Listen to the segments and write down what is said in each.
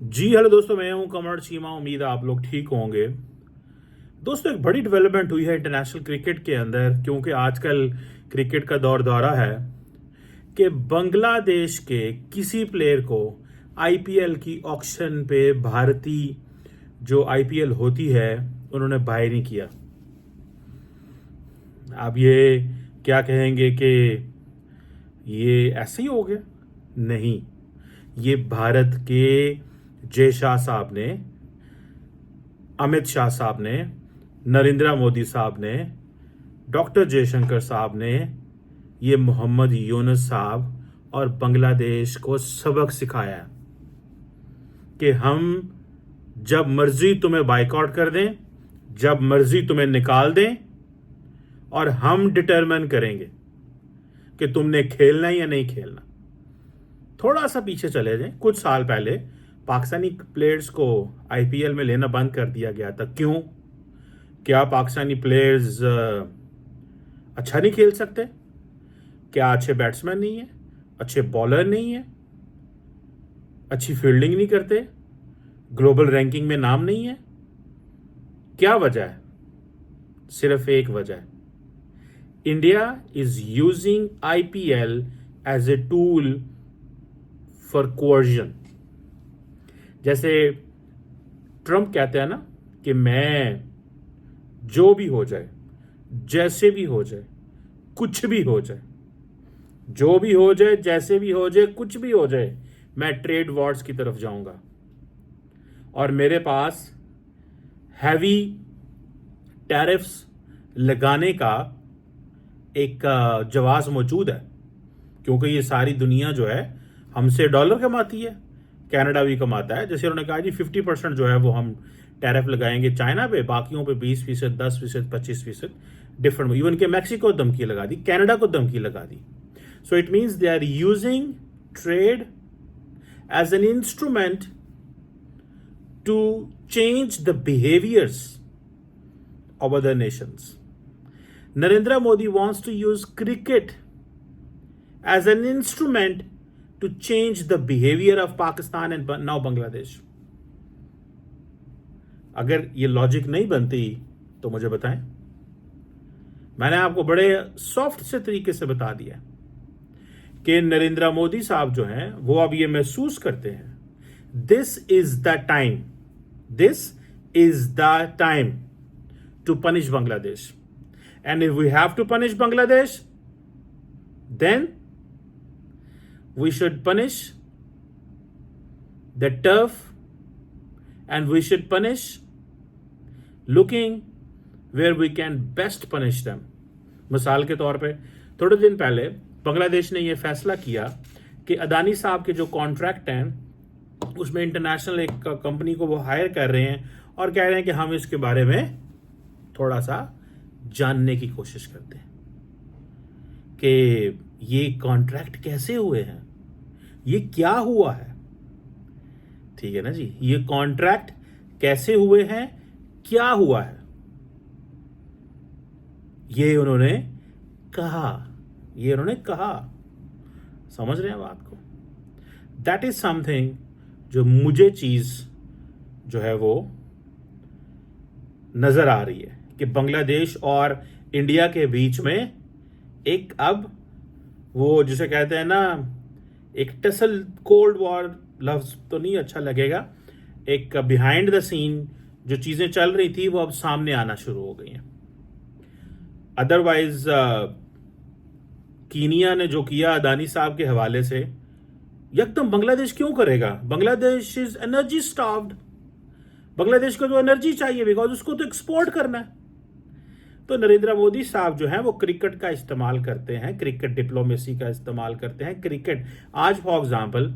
जी hello दोस्तों, मैं हूं कमर चीमा। उम्मीद है आप लोग ठीक होंगे। दोस्तों, एक बड़ी डेवलपमेंट हुई है इंटरनेशनल क्रिकेट के अंदर, क्योंकि आजकल क्रिकेट का दौर दौरा है कि बांग्लादेश के किसी प्लेयर को आईपीएल की ऑक्शन पे भारतीय जो आईपीएल होती है उन्होंने बाय नहीं किया। आप ये क्या कहेंगे कि ये ऐसे ही हो गया? नहीं, ये भारत के जय शाह साहब ने, अमित शाह साहब ने, नरेंद्र मोदी साहब ने, डॉक्टर जयशंकर साहब ने, ये मोहम्मद यूनुस साहब और बांग्लादेश को सबक सिखाया कि हम जब मर्जी तुम्हें बाइकआउट कर दें, जब मर्जी तुम्हें निकाल दें, और हम डिटरमिन करेंगे कि तुमने खेलना है या नहीं खेलना। थोड़ा सा पीछे चले जाएं, कुछ साल पहले पाकिस्तानी प्लेयर्स को आईपीएल में लेना बंद कर दिया गया था। क्यों? क्या पाकिस्तानी प्लेयर्स अच्छा नहीं खेल सकते? क्या अच्छे बैट्समैन नहीं है? अच्छे बॉलर नहीं है? अच्छी फील्डिंग नहीं करते? ग्लोबल रैंकिंग में नाम नहीं है? क्या वजह है? सिर्फ एक वजह है। India is using IPL as a tool for coercion. जैसे ट्रंप कहते हैं ना कि मैं जो भी हो जाए, जैसे भी हो जाए, कुछ भी हो जाए, जो भी हो जाए, जैसे भी हो जाए, कुछ भी हो जाए, मैं ट्रेड वॉर्स की तरफ जाऊंगा और मेरे पास हैवी टैरिफ्स लगाने का एक जवाब मौजूद है, क्योंकि ये सारी दुनिया जो है हमसे डॉलर कमाती है। कनाडा भी कमाता है। जैसे उन्होंने कहा जी 50% जो है वो हम टैरिफ लगाएंगे चाइना पे, बाकियों पे 20%, 10%, 25%, डिफरेंट। इवन के मैक्सिको धमकी लगा दी, कनाडा को धमकी लगा दी। So it means they are using trade as an instrument to change the behaviours of other nations. Narendra Modi wants to use cricket as an instrument to change the behavior of Pakistan and now Bangladesh. अगर ये logic नहीं बनती तो मुझे बताएं। मैंने आपको बड़े सॉफ्ट से तरीके से बता दिया कि नरेंद्र मोदी साहब जो हैं वो अब ये महसूस करते हैं this is the time, this is the time to punish Bangladesh. And if we have to punish Bangladesh, then we should punish the turf, and we should punish looking where we can best punish them. मिसाल के तौर पे थोड़े दिन पहले बांग्लादेश ने यह फैसला किया कि अदानी साहब के जो कॉन्ट्रैक्ट हैं उसमें इंटरनेशनल एक कंपनी को वो हायर कर रहे हैं और कह रहे हैं कि हम इसके बारे में थोड़ा सा जानने की कोशिश करते हैं कि ये कॉन्ट्रैक्ट कैसे हुए हैं, ये क्या हुआ है। ठीक है ना जी, ये कॉन्ट्रैक्ट कैसे हुए हैं, क्या हुआ है, ये उन्होंने कहा। समझ रहे हैं बात को? दैट इज समथिंग जो मुझे चीज जो है वो नजर आ रही है कि बांग्लादेश और इंडिया के बीच में एक अब वो जिसे कहते हैं ना, एक टसल, कोल्ड वॉर लफ्ज तो नहीं अच्छा लगेगा, एक बिहाइंड द सीन जो चीजें चल रही थी वो अब सामने आना शुरू हो गई हैं। अदरवाइज कीनिया ने जो किया अदानी साहब के हवाले से, यकदम बांग्लादेश क्यों करेगा? Bangladesh is energy starved. Bangladesh को जो एनर्जी चाहिए बिकॉज उसको तो एक्सपोर्ट करना है। तो नरेंद्र मोदी साहब जो हैं वो क्रिकेट का इस्तेमाल करते हैं, क्रिकेट डिप्लोमेसी का इस्तेमाल करते हैं। क्रिकेट आज फॉर एग्जांपल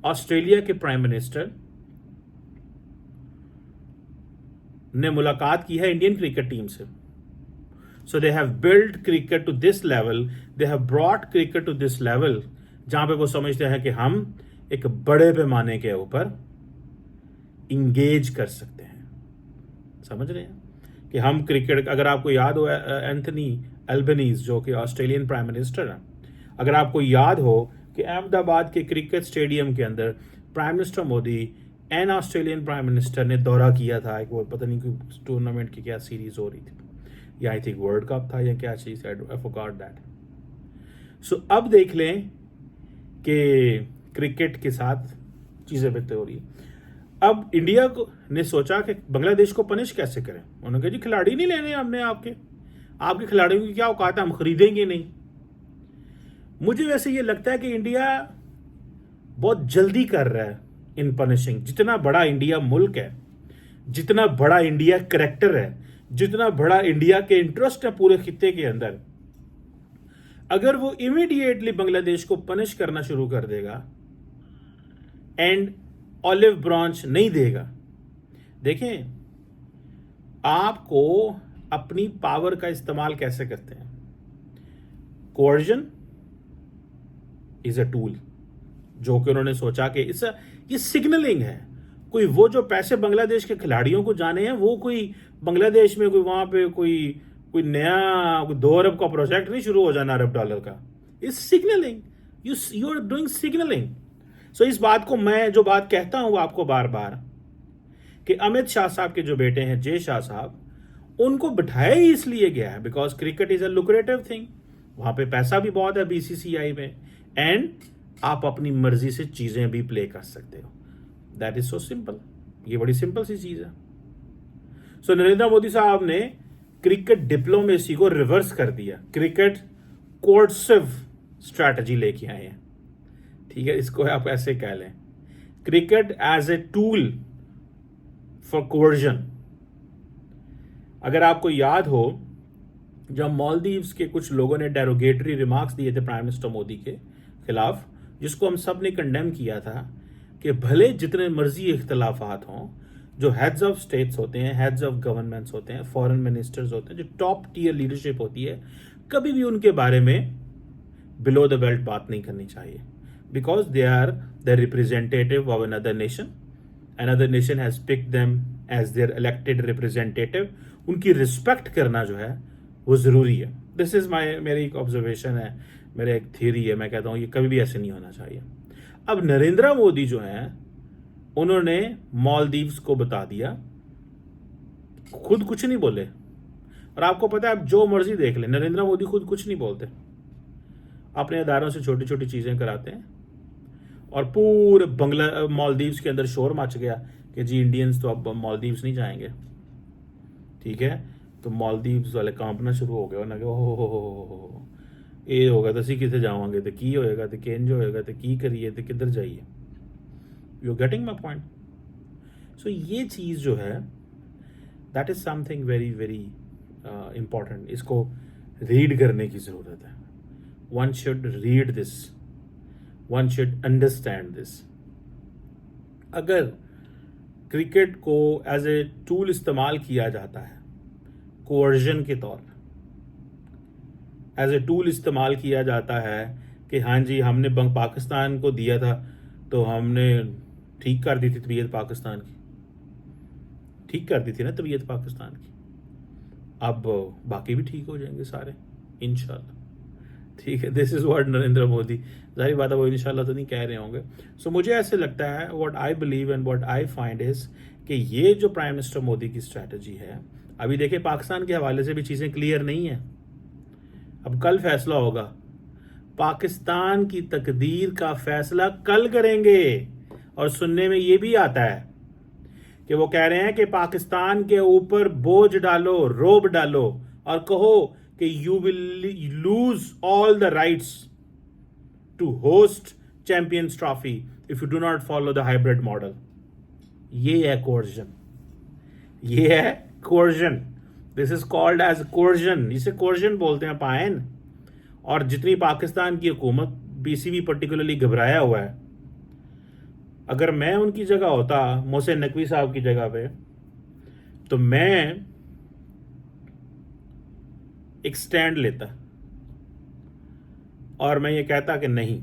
ऑस्ट्रेलिया के प्राइम मिनिस्टर ने मुलाकात की है इंडियन क्रिकेट टीम से। So they have build cricket to this level, they have brought cricket to this level, जहां पे वो समझते हैं कि हम एक बड़े पैमाने के ऊपर इंगेज कर सकते हैं। समझ रहे हैं कि हम क्रिकेट, अगर आपको याद हो एंथनी एल्बनीज जो कि ऑस्ट्रेलियन प्राइम मिनिस्टर हैं, अगर आपको याद हो कि अहमदाबाद के क्रिकेट स्टेडियम के अंदर prime minister Modi and Australian prime minister ने दौरा किया था, एक वो पता नहीं कोई टूर्नामेंट की क्या सीरीज हो रही थी, या आई थिंक वर्ल्ड कप था या क्या चीज़, आई फॉरगॉट दैट। सो अब देख लें कि क्रिकेट के साथ चीज़ें बेहतर हो रही है। अब इंडिया को ने सोचा कि बांग्लादेश को पनिश कैसे करें। उन्होंने कहा जी खिलाड़ी नहीं लेने हमने, आपके खिलाड़ियों की क्या औकात है, हम खरीदेंगे नहीं। मुझे वैसे ये लगता है कि इंडिया बहुत जल्दी कर रहा है इन पनिशिंग। जितना बड़ा इंडिया मुल्क है, जितना बड़ा इंडिया करैक्टर है, जितना बड़ा इंडिया के इंटरेस्ट है पूरे खित्ते के अंदर, अगर वो इमीडिएटली बांग्लादेश को पनिश करना शुरू कर देगा एंड ऑलिव ब्रांच नहीं देगा। देखें, आपको अपनी पावर का इस्तेमाल कैसे करते हैं। कोर्जन इज अ टूल, जो कि उन्होंने सोचा कि ये सिग्नलिंग है। कोई वो जो पैसे बांग्लादेश के खिलाड़ियों को जाने हैं, वो कोई बांग्लादेश में कोई वहां पे कोई नया 2 अरब का प्रोजेक्ट नहीं शुरू हो जाना, अरब डॉलर का। Is signalling, you are doing signalling. So इस बात को मैं जो बात कहता हूं आपको बार बार, कि अमित शाह साहब के जो बेटे हैं जय शाह साहब, उनको बिठाया ही इसलिए गया है because cricket is a lucrative thing. वहां पे पैसा भी बहुत है बीसीसीआई में, एंड आप अपनी मर्जी से चीजें भी प्ले कर सकते हो। That is so simple. ये बड़ी सिंपल सी चीज है। सो नरेंद्र मोदी साहब ने क्रिकेट डिप्लोमेसी को रिवर्स कर दिया, क्रिकेट कोर्सिव स्ट्रैटेजी लेके आए हैं। ठीक है, इसको आप ऐसे कह लें, cricket as a tool for coercion. अगर आपको याद हो, जब मालदीव्स के कुछ लोगों ने डेरोगेटरी रिमार्क्स दिए थे प्राइम मिनिस्टर मोदी के खिलाफ, जिसको हम सब ने कंडेम किया था कि भले जितने मर्जी इख्तलाफात हों, जो हेड्स ऑफ स्टेट्स होते हैं, हेड्स ऑफ गवर्नमेंट्स होते हैं, फॉरेन मिनिस्टर्स होते हैं, जो टॉप टीयर लीडरशिप होती है, कभी भी उनके बारे में बिलो द बेल्ट बात नहीं करनी चाहिए, because they are the representative of another nation. Another nation has picked them as their elected representative. उनकी रिस्पेक्ट करना जो है वो जरूरी है। दिस इज मेरी एक ऑब्जर्वेशन है, मेरा एक थियरी है। मैं कहता हूँ ये कभी भी ऐसे नहीं होना चाहिए। अब नरेंद्र मोदी जो है, उन्होंने मालदीव्स को बता दिया, खुद कुछ नहीं बोले। और आपको पता है, आप जो मर्जी देख ले, नरेंद्र मोदी खुद कुछ नहीं बोलते, अपने अदारों से छोटी छोटी चीजें कराते हैं, और पूरे मालदीव्स के अंदर शोर मच गया कि जी इंडियंस तो अब मालदीव्स नहीं जाएंगे। ठीक है, तो मालदीव्स वाले कांपना शुरू हो गए, उन्होंने हो ये होगा तो असी कितने जावांगे, तो की होएगा, तो किंज होएगा, तो की करिए, तो किधर जाइए। You getting my point. So ये चीज़ जो है, that is something very very important. इसको रीड करने की ज़रूरत है। One should read this, one should understand this. अगर क्रिकेट को एज ए टूल इस्तेमाल किया जाता है, कोर्जन के तौर पर एज ए टूल इस्तेमाल किया जाता है कि हाँ जी हमने पाकिस्तान को दिया था तो हमने ठीक कर दी थी तबीयत पाकिस्तान की, ठीक कर दी थी ना तबीयत पाकिस्तान की, अब बाकी भी ठीक हो जाएंगे सारे इंशाल्लाह। ठीक है, this is what Narendra Modi, जाहिर बात है वो इंशाल्लाह तो नहीं कह रहे होंगे। सो मुझे ऐसे लगता है, what I believe and what I find is कि ये जो प्राइम मिनिस्टर मोदी की स्ट्रैटेजी है, अभी देखिए पाकिस्तान के हवाले से भी चीज़ें क्लियर नहीं है। अब कल फैसला होगा, पाकिस्तान की तकदीर का फैसला कल करेंगे। और सुनने में ये भी आता है कि वो कह रहे हैं कि पाकिस्तान के ऊपर बोझ डालो, रोब डालो, और कहो कि you will lose all the rights to host champions trophy if you do not follow the hybrid model. ये है कोर्जन, ये है coercion. This is called as coercion, इसे कोर्जन बोलते हैं पायन। और जितनी पाकिस्तान की हुकूमत, पीसीबी पर्टिकुलरली घबराया हुआ है, अगर मैं उनकी जगह होता, मोहसिन नकवी साहब की जगह पे, तो मैं एक स्टैंड लेता और मैं ये कहता कि नहीं,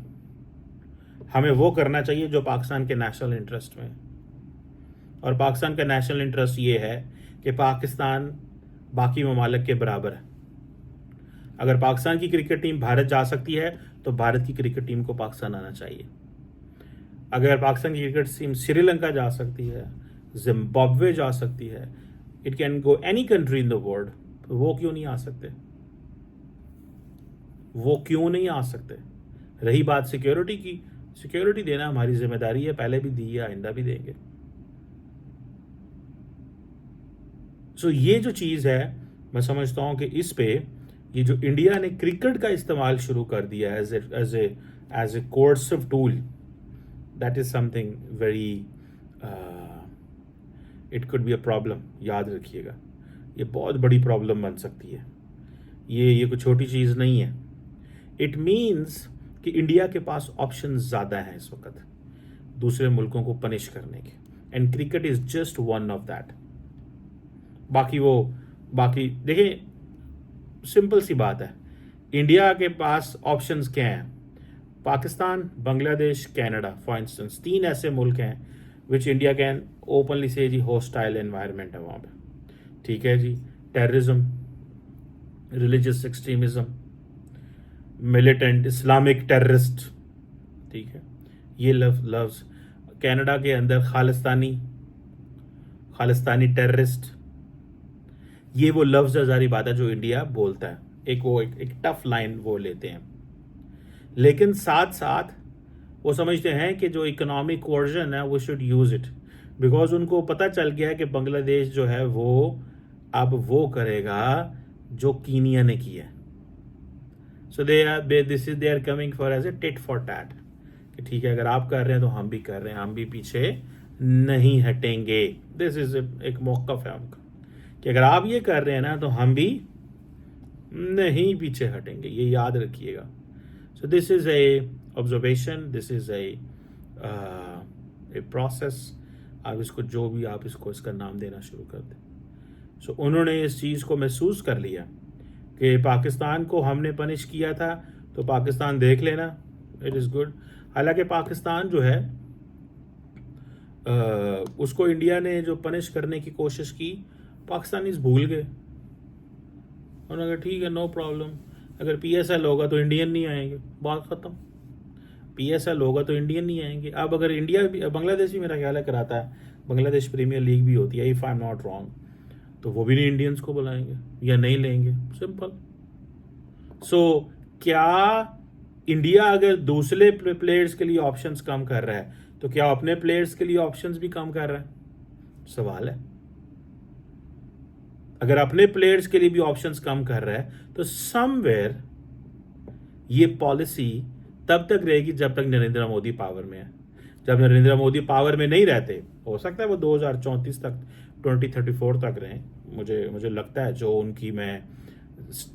हमें वो करना चाहिए जो पाकिस्तान के नेशनल इंटरेस्ट में। और पाकिस्तान का नेशनल इंटरेस्ट ये है कि पाकिस्तान बाकी ममालिक के बराबर है। अगर पाकिस्तान की क्रिकेट टीम भारत जा सकती है तो भारत की क्रिकेट टीम को पाकिस्तान आना चाहिए। अगर पाकिस्तान की क्रिकेट टीम श्रीलंका जा सकती है, जिम्बाब्वे जा सकती है, it can go any country in the world, वो क्यों नहीं आ सकते? वो क्यों नहीं आ सकते? रही बात सिक्योरिटी की, सिक्योरिटी देना हमारी जिम्मेदारी है, पहले भी दी है, आइंदा भी देंगे। सो ये जो चीज़ है, मैं समझता हूं कि इस पे ये जो इंडिया ने क्रिकेट का इस्तेमाल शुरू कर दिया as a coercive tool, that is something very, it could be a problem. याद रखिएगा, ये बहुत बड़ी प्रॉब्लम बन सकती है। ये कोई छोटी चीज़ नहीं है। इट मीन्स कि इंडिया के पास ऑप्शन ज़्यादा हैं इस वक्त दूसरे मुल्कों को पनिश करने के, and cricket is just one of that. बाकी देखिए, सिंपल सी बात है, इंडिया के पास ऑप्शंस क्या हैं? Pakistan, Bangladesh, Canada for instance, 3 ऐसे मुल्क हैं विच इंडिया कैन ओपनली से जी होस्टाइल एनवायरनमेंट है वहाँ पे, ठीक है जी। Terrorism, religious extremism, militant Islamic terrorist, ठीक है, ये लफ्ज कनाडा के अंदर खालिस्तानी टेररिस्ट, ये वो लफ्ज जारी बात है जो इंडिया बोलता है। एक टफ लाइन वो लेते हैं, लेकिन साथ साथ वो समझते हैं कि जो इकोनॉमिक कोर्जन है वो शुड यूज इट, बिकॉज उनको पता चल गया है कि बांग्लादेश जो है वो अब वो करेगा जो कीनिया ने किया। So they are coming for as a tit for tat, कि ठीक है, अगर आप कर रहे हैं तो हम भी कर रहे हैं, हम भी पीछे नहीं हटेंगे। दिस इज एक मौक़िफ़ है उनका कि अगर आप ये कर रहे हैं ना तो हम भी नहीं पीछे हटेंगे, ये याद रखिएगा। So this is a observation, this is a process. आप इसको जो भी आप इसको इसका नाम देना शुरू कर दें। सो उन्होंने इस चीज़ को महसूस कर लिया कि पाकिस्तान को हमने पनिश किया था, तो पाकिस्तान देख लेना, इट इज़ गुड। हालांकि पाकिस्तान जो है उसको इंडिया ने जो पनिश करने की कोशिश की, पाकिस्तानीज भूल गए। उन्होंने कहा ठीक है, नो प्रॉब्लम, अगर PSL होगा तो इंडियन नहीं आएंगे, बात ख़त्म। PSL होगा तो इंडियन नहीं आएंगे। अब अगर इंडिया भी, बांग्लादेश भी मेरा ख्याल है कराता है, बांग्लादेश प्रीमियर लीग भी होती है if I am not wrong, तो वो भी नहीं इंडियंस को बुलाएंगे या नहीं लेंगे, सिंपल। सो क्या इंडिया अगर दूसरे प्लेयर्स के लिए ऑप्शंस कम कर रहा है, तो क्या अपने प्लेयर्स के लिए ऑप्शंस भी कम कर रहा है? सवाल है। अगर अपने प्लेयर्स के लिए भी ऑप्शंस कम कर रहा है, तो समवेयर ये पॉलिसी तब तक रहेगी जब तक नरेंद्र मोदी पावर में है। जब नरेंद्र मोदी पावर में नहीं रहते, हो सकता है वो 2034 तक, 2034 तक रहें। मुझे लगता है जो उनकी, मैं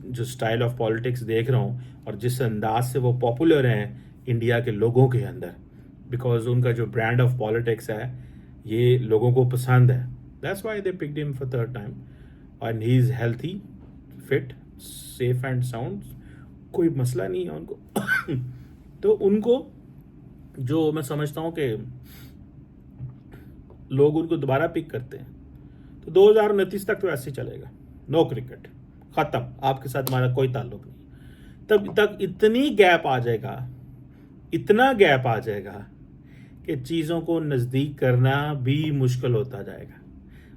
जो स्टाइल ऑफ पॉलिटिक्स देख रहा हूँ और जिस अंदाज से वो पॉपुलर हैं इंडिया के लोगों के अंदर, बिकॉज उनका जो ब्रांड ऑफ पॉलिटिक्स है ये लोगों को पसंद है, that's why they picked him for 3rd time. And he is healthy, fit, safe and sound, कोई मसला नहीं है उनको। तो उनको जो मैं समझता हूँ कि लोग उनको दोबारा पिक करते हैं, तो 2029 तक तो ऐसे ही चलेगा, नो क्रिकेट, ख़त्म, आपके साथ हमारा कोई ताल्लुक नहीं। तब तक इतनी गैप आ जाएगा, इतना गैप आ जाएगा कि चीज़ों को नज़दीक करना भी मुश्किल होता जाएगा,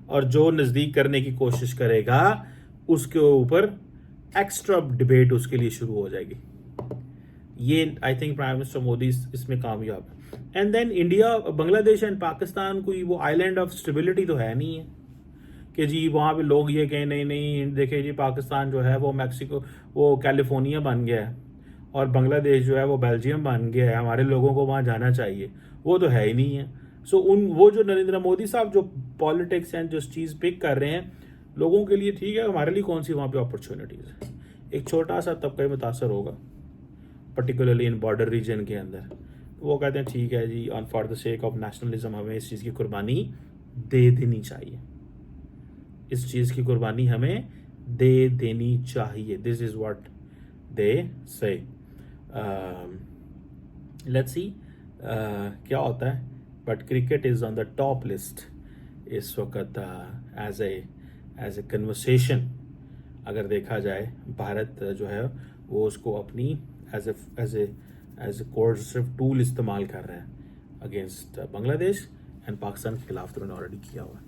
और जो नज़दीक करने की कोशिश करेगा उसके ऊपर एक्स्ट्रा डिबेट उसके लिए शुरू हो जाएगी। ये I think prime minister Modi इसमें कामयाब है। And then India, Bangladesh and Pakistan कोई वो आइलैंड ऑफ स्टेबिलिटी तो है नहीं है कि जी वहाँ पे लोग ये कहें नहीं नहीं देखिए जी पाकिस्तान जो है वो मैक्सिको, वो कैलिफोर्निया बन गया है, और बांग्लादेश जो है वो बेल्जियम बन गया है, हमारे लोगों को वहाँ जाना चाहिए, वो तो है ही नहीं है। सो वो जो नरेंद्र मोदी साहब जो पॉलिटिक्स एंड जो चीज़ पिक कर रहे हैं लोगों के लिए, ठीक है, हमारे लिए कौन सी वहाँ पे अपॉर्चुनिटीज़ है? एक छोटा सा तबका ही मुतासर होगा, पर्टिकुलरली इन बॉर्डर रीजन के अंदर। वो कहते हैं ठीक है जी, on for the sake of nationalism हमें इस चीज़ की कुर्बानी दे देनी चाहिए, इस चीज़ की कुर्बानी हमें दे देनी चाहिए। दिस इज़ व्हाट दे से। लेट्स सी क्या होता है, but cricket is on the top list इस वक्त एज ए कन्वर्सेशन। अगर देखा जाए, भारत जो है वो उसको अपनी एज ए कोर्सिव टूल इस्तेमाल कर रहा है अगेंस्ट बांग्लादेश एंड पाकिस्तान के खिलाफ तो उन्होंने ऑलरेडी किया हुआ है।